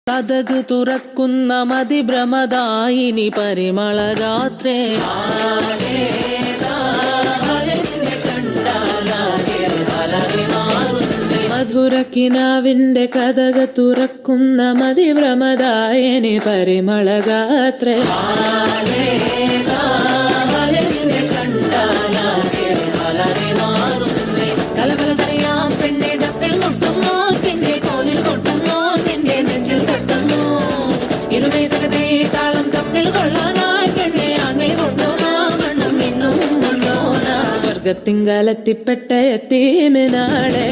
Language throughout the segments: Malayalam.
കതക് തുറക്കുന്ന മതിഭ്രമദായിനി പരിമളഗാത്രേ മധുരക്കിനാവിന്റെ കതക് തുറക്കുന്ന മതിഭ്രമദായിനി പരിമളഗാത്രേ കലബലതറിയാം പെണ്ണെ ദപ്പിൽ മുട്ടുന്നു പിന്നെ കോലിൽ കൊട്ടുന്നു നിന്റെ നെഞ്ചിൽ തട്ടുന്നു ഇരുമേതകത്തെ താളം തമ്മിൽ കൊള്ളാനായി പെണ്ണെ ആണെ കൊണ്ടോനാ മണ്ണും മിന്നും കൊണ്ടോനാ സ്വർഗത്തിങ്കലെത്തിപ്പെട്ട എത്തീമിനാളെ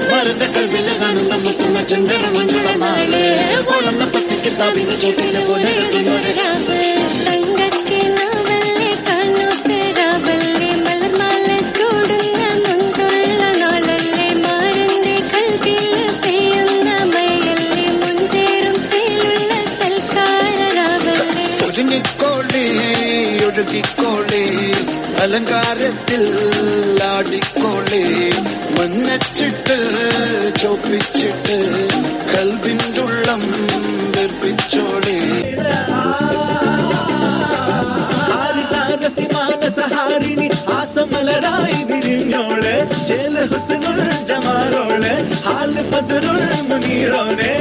മരുന്ന കൽവിലെ കാണുന്ന മുത്തുന്ന ചെഞ്ചല മഞ്ചുള നാള് പോളന്ന പത്തിക്ക് താപിന് ചോട്ടിലെ പോലെ ഒരുങ്ങിക്കോളി ഒഴുകിക്കോളി അലങ്കാരത്തിൽ ആടിക്കോളി മഞ്ഞച്ചിട്ട് ചോപ്പിച്ചിട്ട് കൽവിൻ്റെ ഉള്ളം വെപ്പിച്ചോളി സഹാരിണി ആസമലരായി വിരിഞ്ഞോള് ചേല ഹുസ്നുൽ ജമാലോള് ഹാല് ബദറുൽ മുനീറോനെ